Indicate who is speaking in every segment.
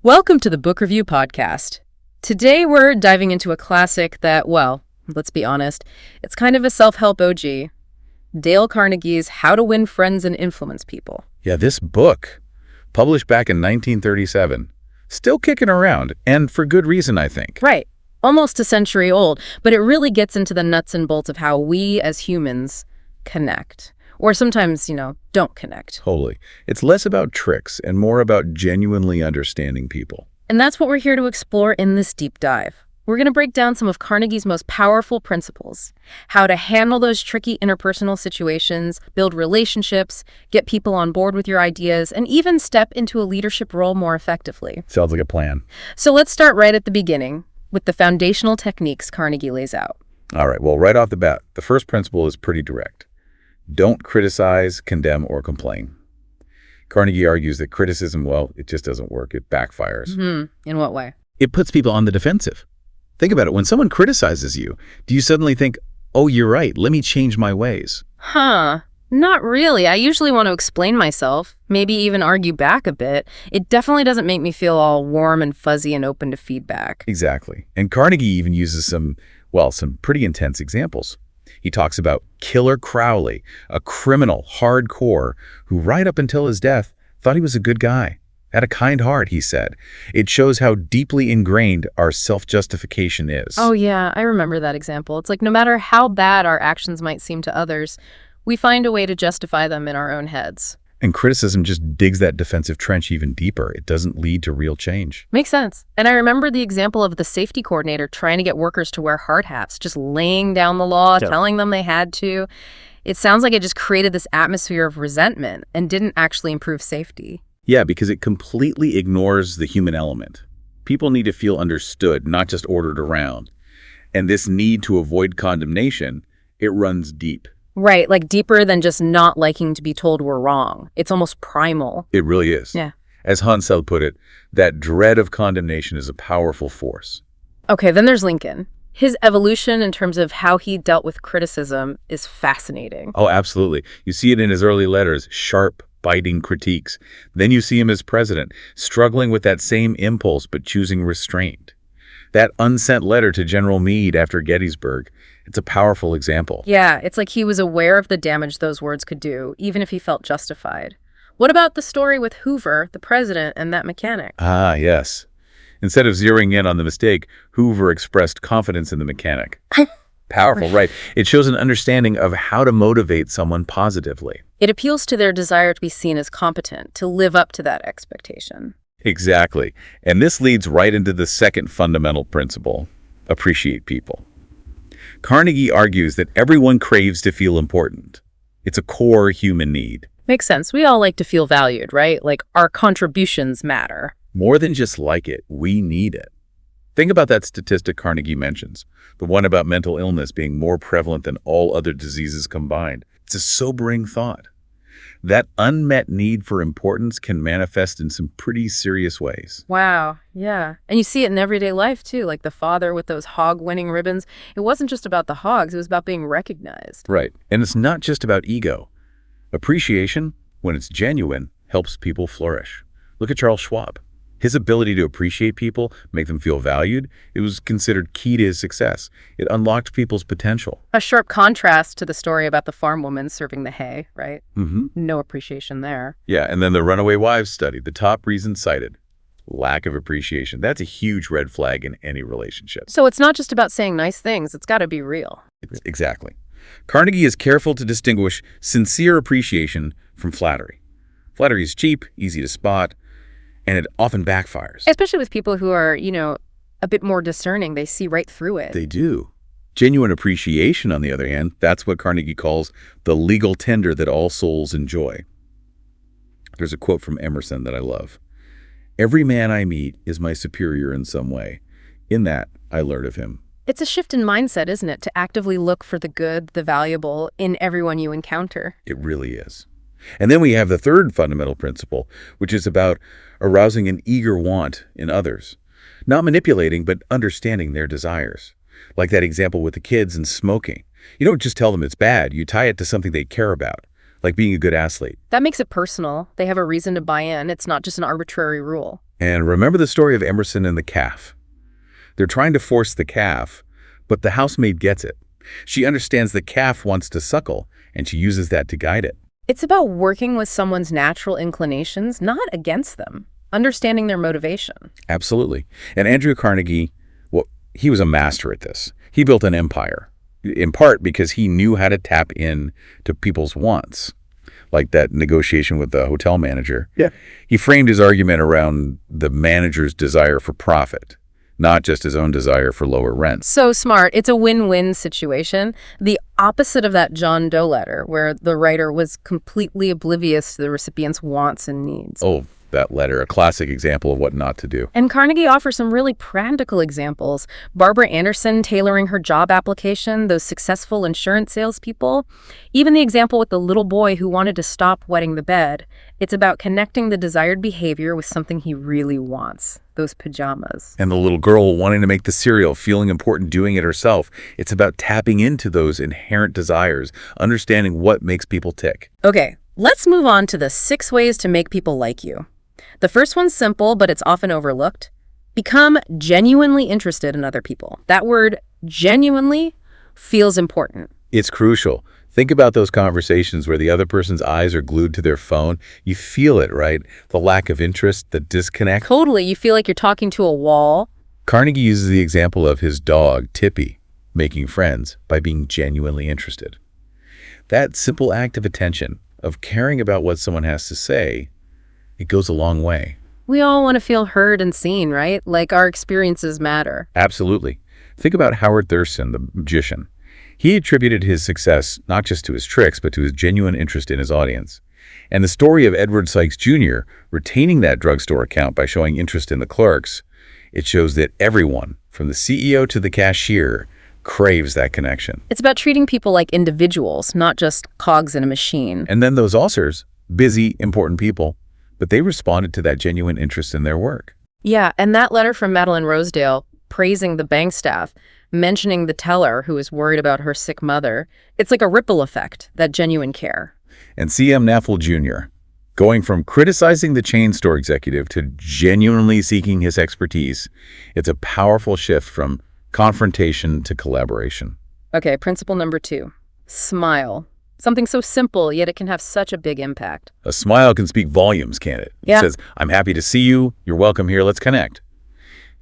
Speaker 1: Welcome to the Book Review Podcast. Today we're diving into a classic that, well, let's be honest, it's kind of a self-help OG. Dale Carnegie's How to Win Friends and Influence People.
Speaker 2: Yeah, this book, published back in 1937, still kicking around, and for good reason, I think.
Speaker 1: Right. Almost a century old, but it really gets into the nuts and bolts of how we as humans connect. Or sometimes, don't connect.
Speaker 2: Totally. It's less about tricks and more about genuinely understanding people.
Speaker 1: And that's what we're here to explore in this deep dive. We're going to break down some of Carnegie's most powerful principles, how to handle those tricky interpersonal situations, build relationships, get people on board with your ideas, and even step into a leadership role more effectively.
Speaker 2: Sounds like a plan.
Speaker 1: So let's start right at the beginning with the foundational techniques Carnegie lays out.
Speaker 2: All right, well, right off the bat, the first principle is pretty direct. Don't criticize, condemn, or complain. Carnegie argues that criticism, well, it just doesn't work. It backfires.
Speaker 1: In what way?
Speaker 2: It puts people on the defensive. Think about it. When someone criticizes you, do you suddenly think, oh, you're right, let me change my ways?
Speaker 1: Not really. I usually want to explain myself, maybe even argue back a bit. It definitely doesn't make me feel all warm and fuzzy and open to feedback.
Speaker 2: Exactly. And Carnegie even uses some pretty intense examples. He talks about Killer Crowley, a criminal hardcore who right up until his death thought he was a good guy. Had a kind heart, he said. It shows how deeply ingrained our self-justification is.
Speaker 1: Oh yeah, I remember that example. It's like no matter how bad our actions might seem to others, we find a way to justify them in our own heads.
Speaker 2: And criticism just digs that defensive trench even deeper. It doesn't lead to real change.
Speaker 1: Makes sense. And I remember the example of the safety coordinator trying to get workers to wear hard hats, just laying down the law, telling them they had to. It sounds like it just created this atmosphere of resentment and didn't actually improve safety.
Speaker 2: Yeah, because it completely ignores the human element. People need to feel understood, not just ordered around. And this need to avoid condemnation, it runs deep.
Speaker 1: Right, like deeper than just not liking to be told we're wrong. It's almost primal.
Speaker 2: It really is.
Speaker 1: Yeah.
Speaker 2: As Hansel put it, that dread of condemnation is a powerful force.
Speaker 1: Okay, then there's Lincoln. His evolution in terms of how he dealt with criticism is fascinating.
Speaker 2: Oh, absolutely. You see it in his early letters, sharp, biting critiques. Then you see him as president, struggling with that same impulse but choosing restraint. That unsent letter to General Meade after Gettysburg, it's a powerful example.
Speaker 1: Yeah, it's like he was aware of the damage those words could do, even if he felt justified. What about the story with Hoover, the president, and that mechanic?
Speaker 2: Ah, yes. Instead of zeroing in on the mistake, Hoover expressed confidence in the mechanic. Powerful, right. It shows an understanding of how to motivate someone positively.
Speaker 1: It appeals to their desire to be seen as competent, to live up to that expectation.
Speaker 2: Exactly. And this leads right into the second fundamental principle, appreciate people. Carnegie argues that everyone craves to feel important. It's a core human need.
Speaker 1: Makes sense. We all like to feel valued, right? Like our contributions matter.
Speaker 2: More than just like it, we need it. Think about that statistic Carnegie mentions, the one about mental illness being more prevalent than all other diseases combined. It's a sobering thought. That unmet need for importance can manifest in some pretty serious ways.
Speaker 1: Wow, yeah. And you see it in everyday life, too, like the father with those hog-winning ribbons. It wasn't just about the hogs, it was about being recognized.
Speaker 2: Right. And it's not just about ego. Appreciation, when it's genuine, helps people flourish. Look at Charles Schwab. His ability to appreciate people, make them feel valued, it was considered key to his success. It unlocked people's potential.
Speaker 1: A sharp contrast to the story about the farm woman serving the hay, right? No appreciation there.
Speaker 2: Yeah, and then the runaway wives study, the top reason cited, lack of appreciation. That's a huge red flag in any relationship.
Speaker 1: So it's not just about saying nice things, it's got to be real.
Speaker 2: Exactly. Carnegie is careful to distinguish sincere appreciation from flattery. Flattery is cheap, easy to spot, and it often backfires.
Speaker 1: Especially with people who are, a bit more discerning. They see right through it.
Speaker 2: They do. Genuine appreciation, on the other hand, that's what Carnegie calls the legal tender that all souls enjoy. There's a quote from Emerson that I love. Every man I meet is my superior in some way. In that, I learn of him.
Speaker 1: It's a shift in mindset, isn't it? To actively look for the good, the valuable in everyone you encounter.
Speaker 2: It really is. And then we have the third fundamental principle, which is about arousing an eager want in others. Not manipulating, but understanding their desires. Like that example with the kids and smoking. You don't just tell them it's bad, you tie it to something they care about. like being a good athlete.
Speaker 1: That makes it personal. They have a reason to buy in. It's not just an arbitrary rule.
Speaker 2: And remember the story of Emerson and the calf. They're trying to force the calf, but the housemaid gets it. She understands the calf wants to suckle, and she uses that to guide it.
Speaker 1: It's about working with someone's natural inclinations, not against them. Understanding their motivation.
Speaker 2: Absolutely. And Andrew Carnegie, well, he was a master at this. He built an empire, in part because he knew how to tap in to people's wants, like that negotiation with the hotel manager. Yeah. He framed his argument around the manager's desire for profit, not just his own desire for lower rent.
Speaker 1: So smart. It's a win-win situation. The opposite of that John Doe letter, where the writer was completely oblivious to the recipient's wants and needs.
Speaker 2: Oh, that letter, a classic example of what not to do.
Speaker 1: And Carnegie offers some really practical examples. Barbara Anderson tailoring her job application, those successful insurance salespeople. Even the example with the little boy who wanted to stop wetting the bed. It's about connecting the desired behavior with something he really wants, those pajamas.
Speaker 2: And the little girl wanting to make the cereal, feeling important doing it herself. It's about tapping into those inherent desires, understanding what makes people tick.
Speaker 1: Okay, let's move on to the 6 ways to make people like you. The first one's simple, but it's often overlooked. Become genuinely interested in other people. That word, genuinely, feels important.
Speaker 2: It's crucial. Think about those conversations where the other person's eyes are glued to their phone. You feel it, right? The lack of interest, the disconnect.
Speaker 1: Totally. You feel like you're talking to a wall.
Speaker 2: Carnegie uses the example of his dog, Tippy, making friends by being genuinely interested. That simple act of attention, of caring about what someone has to say, it goes a long way.
Speaker 1: We all want to feel heard and seen, right? Like our experiences matter.
Speaker 2: Absolutely. Think about Howard Thurston, the magician. He attributed his success not just to his tricks, but to his genuine interest in his audience. And the story of Edward Sykes Jr. retaining that drugstore account by showing interest in the clerks, it shows that everyone, from the CEO to the cashier, craves that connection.
Speaker 1: It's about treating people like individuals, not just cogs in a machine.
Speaker 2: And then those ulcers, busy, important people, but they responded to that genuine interest in their work.
Speaker 1: Yeah, and that letter from Madeline Rosedale, praising the bank staff, mentioning the teller who was worried about her sick mother, it's like a ripple effect, that genuine care.
Speaker 2: And C.M. Naffel Jr., going from criticizing the chain store executive to genuinely seeking his expertise, it's a powerful shift from confrontation to collaboration.
Speaker 1: Okay, principle number 2, smile. Something so simple, yet it can have such a big impact.
Speaker 2: A smile can speak volumes, can't it?
Speaker 1: Yeah.
Speaker 2: It says, I'm happy to see you, you're welcome here, let's connect.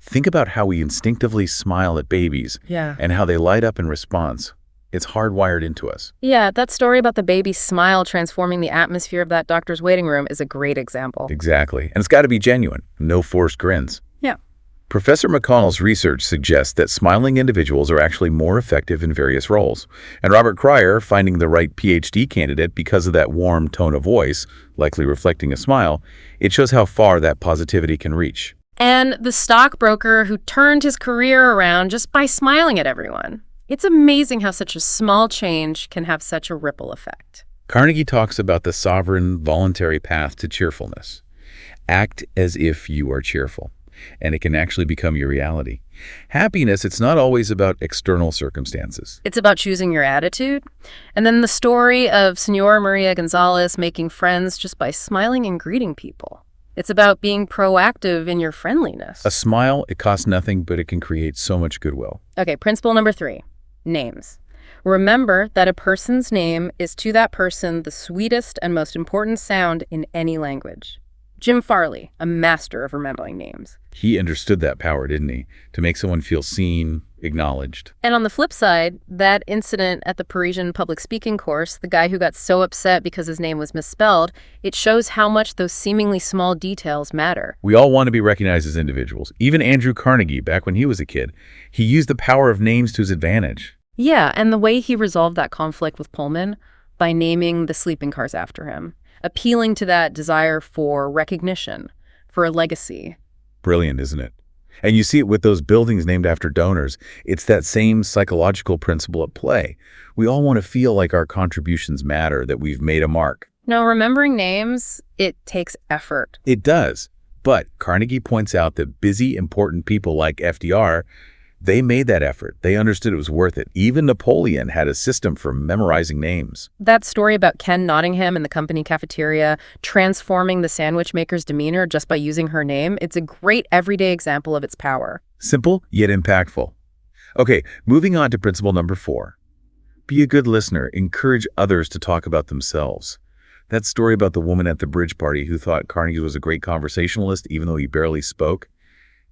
Speaker 2: Think about how we instinctively smile at babies and how they light up in response. It's hardwired into us.
Speaker 1: Yeah, that story about the baby's smile transforming the atmosphere of that doctor's waiting room is a great example.
Speaker 2: Exactly. And it's got to be genuine, no forced grins.
Speaker 1: Yeah.
Speaker 2: Professor McConnell's research suggests that smiling individuals are actually more effective in various roles. And Robert Cryer, finding the right PhD candidate because of that warm tone of voice, likely reflecting a smile, it shows how far that positivity can reach.
Speaker 1: And the stockbroker who turned his career around just by smiling at everyone. It's amazing how such a small change can have such a ripple effect.
Speaker 2: Carnegie talks about the sovereign, voluntary path to cheerfulness. Act as if you are cheerful, and it can actually become your reality. Happiness, it's not always about external circumstances.
Speaker 1: It's about choosing your attitude. And then the story of Senora Maria Gonzalez making friends just by smiling and greeting people. It's about being proactive in your friendliness.
Speaker 2: A smile, it costs nothing, but it can create so much goodwill.
Speaker 1: Okay, principle number 3, names. Remember that a person's name is to that person the sweetest and most important sound in any language. Jim Farley, a master of remembering names.
Speaker 2: He understood that power, didn't he? To make someone feel seen, acknowledged.
Speaker 1: And on the flip side, that incident at the Parisian public speaking course, the guy who got so upset because his name was misspelled, it shows how much those seemingly small details matter.
Speaker 2: We all want to be recognized as individuals. Even Andrew Carnegie, back when he was a kid, he used the power of names to his advantage.
Speaker 1: Yeah, and the way he resolved that conflict with Pullman by naming the sleeping cars after him, appealing to that desire for recognition, for a legacy.
Speaker 2: Brilliant, isn't it? And you see it with those buildings named after donors. It's that same psychological principle at play. We all want to feel like our contributions matter, that we've made a mark.
Speaker 1: Now, remembering names, it takes effort.
Speaker 2: It does. But Carnegie points out that busy, important people like FDR, They made that effort. They understood it was worth it. Even Napoleon had a system for memorizing names.
Speaker 1: That story about Ken Nottingham in the company cafeteria transforming the sandwich maker's demeanor just by using her name, it's a great everyday example of its power.
Speaker 2: Simple, yet impactful. Okay, moving on to principle number 4. Be a good listener. Encourage others to talk about themselves. That story about the woman at the bridge party who thought Carnegie was a great conversationalist even though he barely spoke,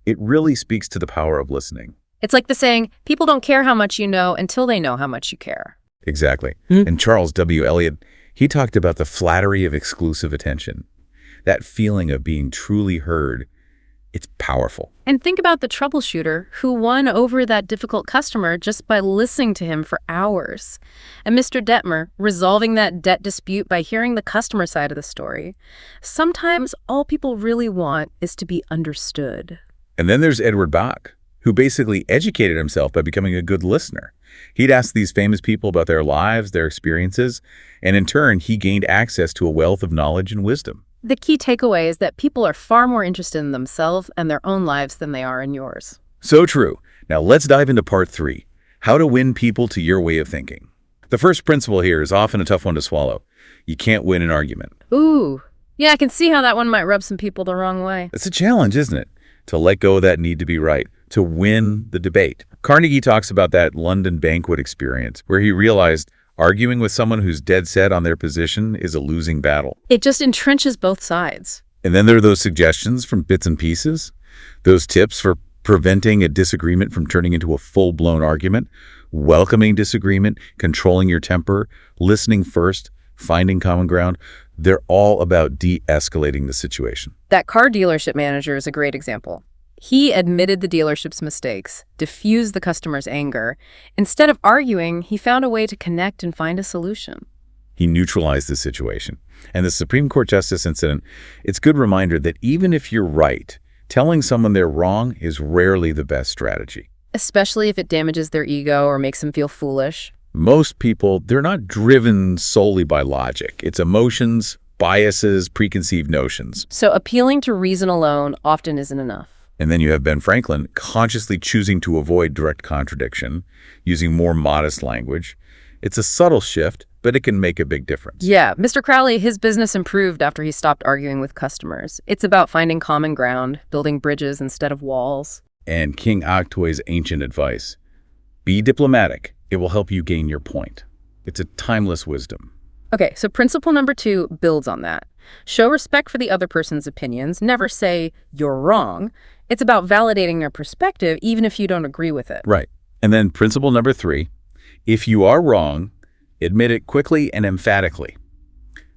Speaker 2: it really speaks to the power of listening.
Speaker 1: It's like the saying, people don't care how much you know until they know how much you care.
Speaker 2: Exactly. And Charles W. Eliot, he talked about the flattery of exclusive attention. That feeling of being truly heard, it's powerful.
Speaker 1: And think about the troubleshooter who won over that difficult customer just by listening to him for hours. And Mr. Detmer resolving that debt dispute by hearing the customer side of the story. Sometimes all people really want is to be understood.
Speaker 2: And then there's Edward Bach, who basically educated himself by becoming a good listener. He'd ask these famous people about their lives, their experiences, and in turn, he gained access to a wealth of knowledge and wisdom.
Speaker 1: The key takeaway is that people are far more interested in themselves and their own lives than they are in yours.
Speaker 2: So true. Now let's dive into part 3, how to win people to your way of thinking. The first principle here is often a tough one to swallow. You can't win an argument.
Speaker 1: Ooh, yeah, I can see how that one might rub some people the wrong way.
Speaker 2: It's a challenge, isn't it? To let go of that need to be right, to win the debate. Carnegie talks about that London banquet experience where he realized arguing with someone who's dead set on their position is a losing battle.
Speaker 1: It just entrenches both sides.
Speaker 2: And then there are those suggestions from bits and pieces, those tips for preventing a disagreement from turning into a full-blown argument, welcoming disagreement, controlling your temper, listening first, finding common ground. They're all about de-escalating the situation.
Speaker 1: That car dealership manager is a great example. He admitted the dealership's mistakes, diffused the customer's anger. Instead of arguing, he found a way to connect and find a solution.
Speaker 2: He neutralized the situation. And the Supreme Court Justice incident, it's a good reminder that even if you're right, telling someone they're wrong is rarely the best strategy.
Speaker 1: Especially if it damages their ego or makes them feel foolish.
Speaker 2: Most people, they're not driven solely by logic. It's emotions, biases, preconceived notions.
Speaker 1: So appealing to reason alone often isn't enough.
Speaker 2: And then you have Ben Franklin consciously choosing to avoid direct contradiction, using more modest language. It's a subtle shift, but it can make a big difference.
Speaker 1: Yeah, Mr. Crowley, his business improved after he stopped arguing with customers. It's about finding common ground, building bridges instead of walls.
Speaker 2: And King Oktoy's ancient advice, be diplomatic. It will help you gain your point. It's a timeless wisdom.
Speaker 1: Okay, so principle number 2 builds on that. Show respect for the other person's opinions. Never say, you're wrong. It's about validating their perspective, even if you don't agree with it.
Speaker 2: Right. And then principle number 3, if you are wrong, admit it quickly and emphatically.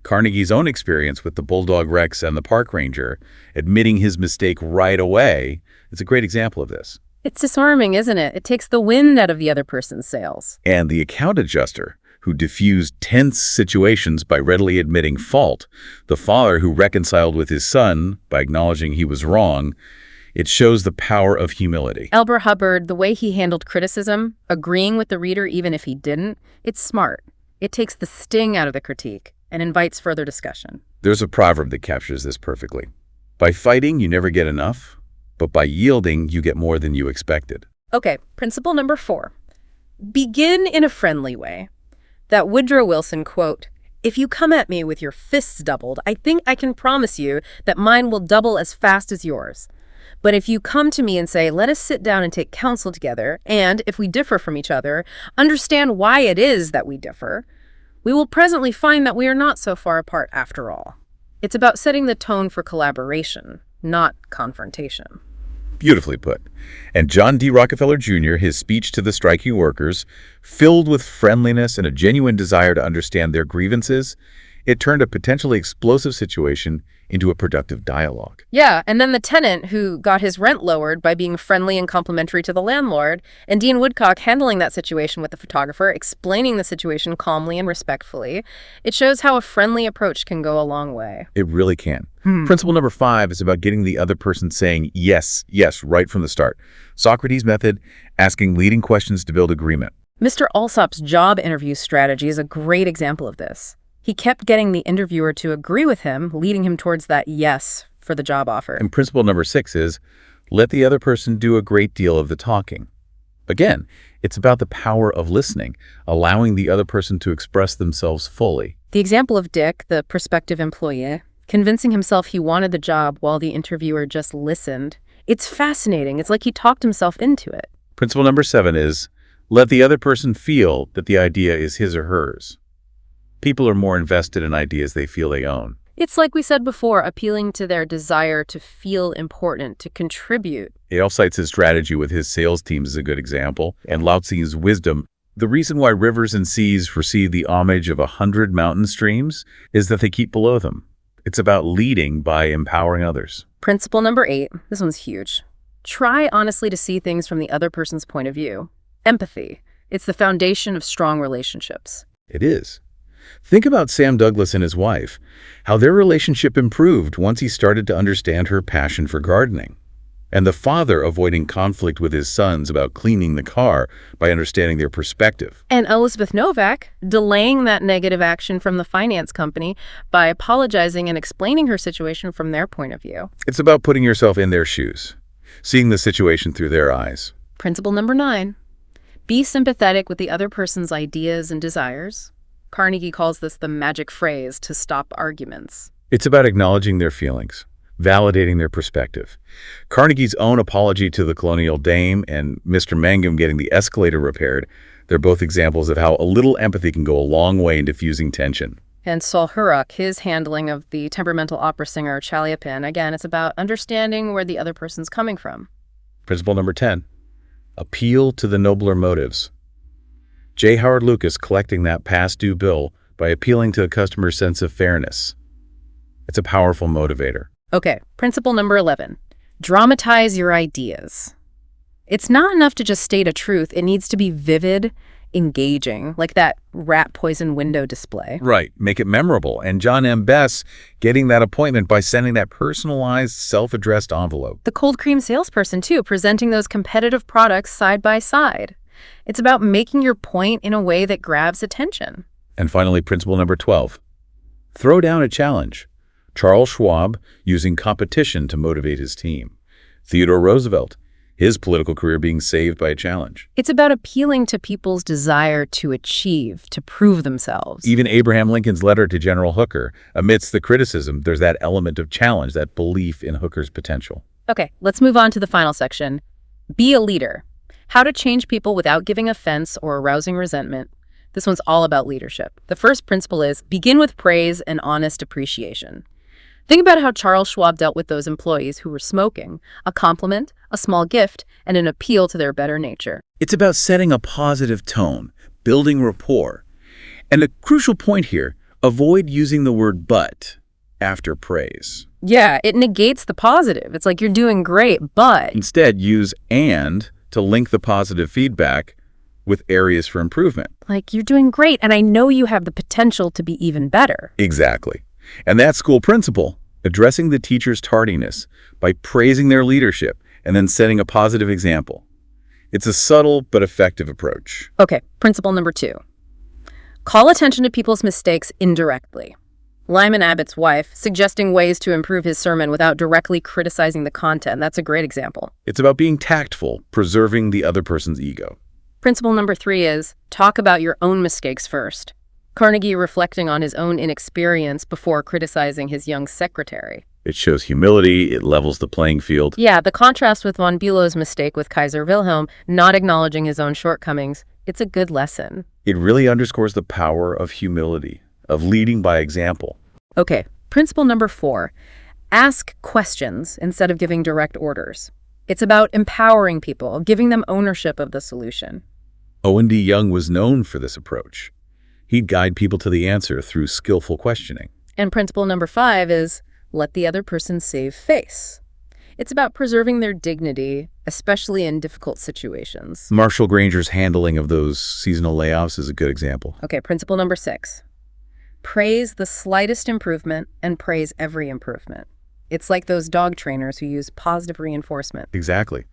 Speaker 2: Carnegie's own experience with the Bulldog Rex and the park ranger, admitting his mistake right away, is a great example of this.
Speaker 1: It's disarming, isn't it? It takes the wind out of the other person's sails.
Speaker 2: And the account adjuster, who diffused tense situations by readily admitting fault, the father who reconciled with his son by acknowledging he was wrong, it shows the power of humility.
Speaker 1: Elbert Hubbard, the way he handled criticism, agreeing with the reader even if he didn't, it's smart. It takes the sting out of the critique and invites further discussion.
Speaker 2: There's a proverb that captures this perfectly. By fighting, you never get enough, but by yielding, you get more than you expected.
Speaker 1: Okay, principle number 4. Begin in a friendly way. That Woodrow Wilson quote, "If you come at me with your fists doubled, I think I can promise you that mine will double as fast as yours. But if you come to me and say, let us sit down and take counsel together, and if we differ from each other, understand why it is that we differ, we will presently find that we are not so far apart after all." It's about setting the tone for collaboration, not confrontation.
Speaker 2: Beautifully put. And John D. Rockefeller Jr., his speech to the striking workers, filled with friendliness and a genuine desire to understand their grievances, it turned a potentially explosive situation into a productive dialogue.
Speaker 1: Yeah, and then the tenant who got his rent lowered by being friendly and complimentary to the landlord, and Dean Woodcock handling that situation with the photographer, explaining the situation calmly and respectfully. It shows how a friendly approach can go a long way.
Speaker 2: It really can. Principle number 5 is about getting the other person saying yes, yes, right from the start. Socrates' method, asking leading questions to build agreement.
Speaker 1: Mr. Alsop's job interview strategy is a great example of this. He kept getting the interviewer to agree with him, leading him towards that yes for the job offer.
Speaker 2: And principle number 6 is let the other person do a great deal of the talking. Again, it's about the power of listening, allowing the other person to express themselves fully.
Speaker 1: The example of Dick, the prospective employee, convincing himself he wanted the job while the interviewer just listened. It's fascinating. It's like he talked himself into it.
Speaker 2: Principle number 7 is, let the other person feel that the idea is his or hers. People are more invested in ideas they feel they own.
Speaker 1: It's like we said before, appealing to their desire to feel important, to contribute.
Speaker 2: Dale cites his strategy with his sales teams as a good example, and Lao Tzu's wisdom. The reason why rivers and seas receive the homage of 100 mountain streams is that they keep below them. It's about leading by empowering others.
Speaker 1: Principle number 8, this one's huge. Try honestly to see things from the other person's point of view. Empathy. It's the foundation of strong relationships.
Speaker 2: It is. Think about Sam Douglas and his wife, how their relationship improved once he started to understand her passion for gardening. And the father avoiding conflict with his sons about cleaning the car by understanding their perspective.
Speaker 1: And Elizabeth Novak delaying that negative action from the finance company by apologizing and explaining her situation from their point of view.
Speaker 2: It's about putting yourself in their shoes, seeing the situation through their eyes.
Speaker 1: Principle number 9, be sympathetic with the other person's ideas and desires. Carnegie calls this the magic phrase to stop arguments.
Speaker 2: It's about acknowledging their feelings, validating their perspective. Carnegie's own apology to the colonial dame and Mr. Mangum getting the escalator repaired, they're both examples of how a little empathy can go a long way in diffusing tension.
Speaker 1: And Saul Hurok, his handling of the temperamental opera singer Chaliapin, again, it's about understanding where the other person's coming from.
Speaker 2: Principle number 10, appeal to the nobler motives. J. Howard Lucas collecting that past due bill by appealing to the customer's sense of fairness. It's a powerful motivator.
Speaker 1: Okay, principle number 11, dramatize your ideas. It's not enough to just state a truth. It needs to be vivid, engaging, like that rat poison window display.
Speaker 2: Right, make it memorable. And John M. Bess getting that appointment by sending that personalized, self-addressed envelope.
Speaker 1: The cold cream salesperson, too, presenting those competitive products side by side. It's about making your point in a way that grabs attention.
Speaker 2: And finally, principle number 12, throw down a challenge. Charles Schwab using competition to motivate his team. Theodore Roosevelt, his political career being saved by a challenge.
Speaker 1: It's about appealing to people's desire to achieve, to prove themselves.
Speaker 2: Even Abraham Lincoln's letter to General Hooker, amidst the criticism, there's that element of challenge, that belief in Hooker's potential.
Speaker 1: Okay, let's move on to the final section. Be a leader. How to change people without giving offense or arousing resentment. This one's all about leadership. The first principle is begin with praise and honest appreciation. Think about how Charles Schwab dealt with those employees who were smoking. A compliment, a small gift, and an appeal to their better nature.
Speaker 2: It's about setting a positive tone, building rapport. And a crucial point here, avoid using the word but after praise.
Speaker 1: Yeah, it negates the positive. It's like you're doing great, but...
Speaker 2: Instead, use and to link the positive feedback with areas for improvement.
Speaker 1: Like, you're doing great, and I know you have the potential to be even better.
Speaker 2: Exactly. And that school principal, addressing the teacher's tardiness by praising their leadership and then setting a positive example. It's a subtle but effective approach.
Speaker 1: Okay, principle number 2. Call attention to people's mistakes indirectly. Lyman Abbott's wife, suggesting ways to improve his sermon without directly criticizing the content. That's a great example.
Speaker 2: It's about being tactful, preserving the other person's ego.
Speaker 1: Principle number 3 is talk about your own mistakes first. Carnegie reflecting on his own inexperience before criticizing his young secretary.
Speaker 2: It shows humility, it levels the playing field.
Speaker 1: Yeah, the contrast with von Bülow's mistake with Kaiser Wilhelm, not acknowledging his own shortcomings, it's a good lesson.
Speaker 2: It really underscores the power of humility, of leading by example.
Speaker 1: Okay, principle number 4, ask questions instead of giving direct orders. It's about empowering people, giving them ownership of the solution.
Speaker 2: Owen D. Young was known for this approach. He'd guide people to the answer through skillful questioning.
Speaker 1: And principle number 5 is let the other person save face. It's about preserving their dignity, especially in difficult situations.
Speaker 2: Marshall Granger's handling of those seasonal layoffs is a good example.
Speaker 1: Okay, principle number 6. Praise the slightest improvement and praise every improvement. It's like those dog trainers who use positive reinforcement.
Speaker 2: Exactly.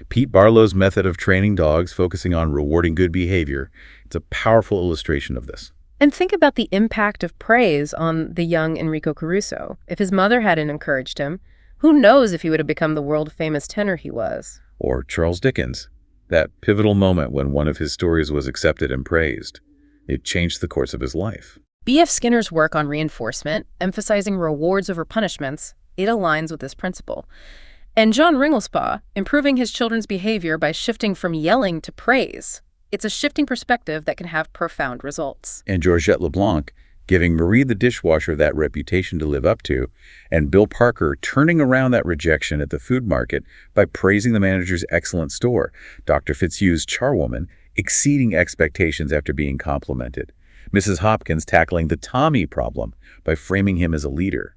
Speaker 2: Pete Barlow's method of training dogs, focusing on rewarding good behavior, it's a powerful illustration of this.
Speaker 1: And think about the impact of praise on the young Enrico Caruso. If his mother hadn't encouraged him, who knows if he would have become the world-famous tenor he was.
Speaker 2: Or Charles Dickens. that pivotal moment when one of his stories was accepted and praised. It changed the course of his life.
Speaker 1: B.F. Skinner's work on reinforcement, emphasizing rewards over punishments, it aligns with this principle. And John Ringelspaugh, improving his children's behavior by shifting from yelling to praise. It's a shifting perspective that can have profound results.
Speaker 2: And Georgette LeBlanc, giving Marie the dishwasher that reputation to live up to, and Bill Parker turning around that rejection at the food market by praising the manager's excellent store. Dr. Fitzhugh's charwoman exceeding expectations after being complimented. Mrs. Hopkins tackling the Tommy problem by framing him as a leader.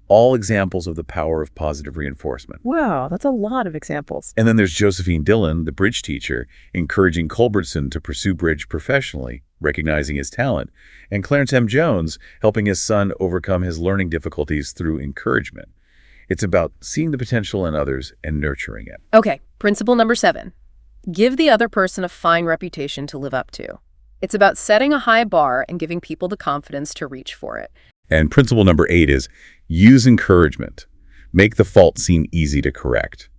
Speaker 2: All examples of the power of positive reinforcement.
Speaker 1: Wow, that's a lot of examples.
Speaker 2: And then there's Josephine Dillon, the bridge teacher, encouraging Culbertson to pursue bridge professionally, recognizing his talent, and Clarence M. Jones helping his son overcome his learning difficulties through encouragement. It's about seeing the potential in others and nurturing it.
Speaker 1: Okay, principle number 7. Give the other person a fine reputation to live up to. It's about setting a high bar and giving people the confidence to reach for it.
Speaker 2: And principle number 8 is use encouragement. Make the fault seem easy to correct.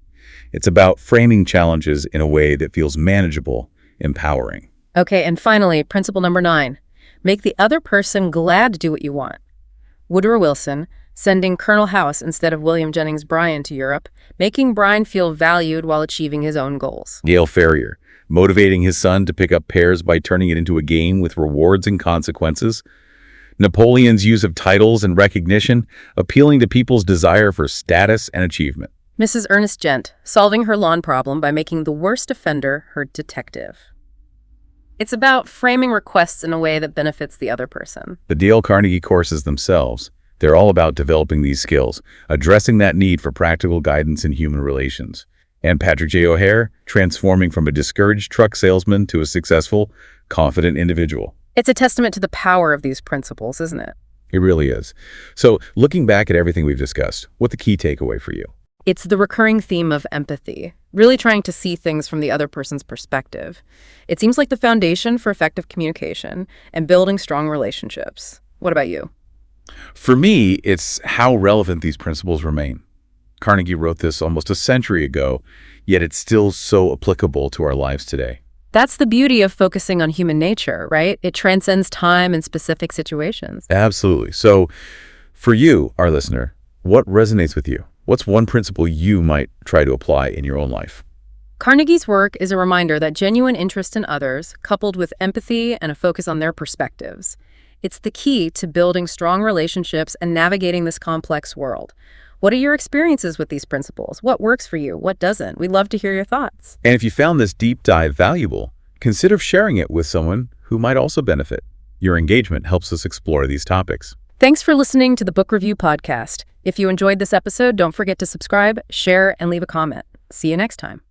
Speaker 2: It's about framing challenges in a way that feels manageable, empowering.
Speaker 1: Okay, and finally, principle number 9. Make the other person glad to do what you want. Woodrow Wilson, sending Colonel House instead of William Jennings Bryan to Europe, making Bryan feel valued while achieving his own goals.
Speaker 2: Gail Ferrier, motivating his son to pick up pears by turning it into a game with rewards and consequences. Napoleon's use of titles and recognition, appealing to people's desire for status and achievement.
Speaker 1: Mrs. Ernest Gent, solving her lawn problem by making the worst offender her detective. It's about framing requests in a way that benefits the other person.
Speaker 2: The Dale Carnegie courses themselves, they're all about developing these skills, addressing that need for practical guidance in human relations. And Patrick J. O'Hare, transforming from a discouraged truck salesman to a successful, confident individual.
Speaker 1: It's a testament to the power of these principles, isn't it?
Speaker 2: It really is. So, looking back at everything we've discussed, what's the key takeaway for you?
Speaker 1: It's the recurring theme of empathy, really trying to see things from the other person's perspective. It seems like the foundation for effective communication and building strong relationships. What about you?
Speaker 2: For me, it's how relevant these principles remain. Carnegie wrote this almost a century ago, yet it's still so applicable to our lives today.
Speaker 1: That's the beauty of focusing on human nature, right? It transcends time and specific situations.
Speaker 2: Absolutely. So, for you, our listener, what resonates with you? What's one principle you might try to apply in your own life?
Speaker 1: Carnegie's work is a reminder that genuine interest in others, coupled with empathy and a focus on their perspectives, it's the key to building strong relationships and navigating this complex world. What are your experiences with these principles? What works for you? What doesn't? We'd love to hear your thoughts.
Speaker 2: And if you found this deep dive valuable, consider sharing it with someone who might also benefit. Your engagement helps us explore these topics.
Speaker 1: Thanks for listening to the Book Review Podcast. If you enjoyed this episode, don't forget to subscribe, share, and leave a comment. See you next time.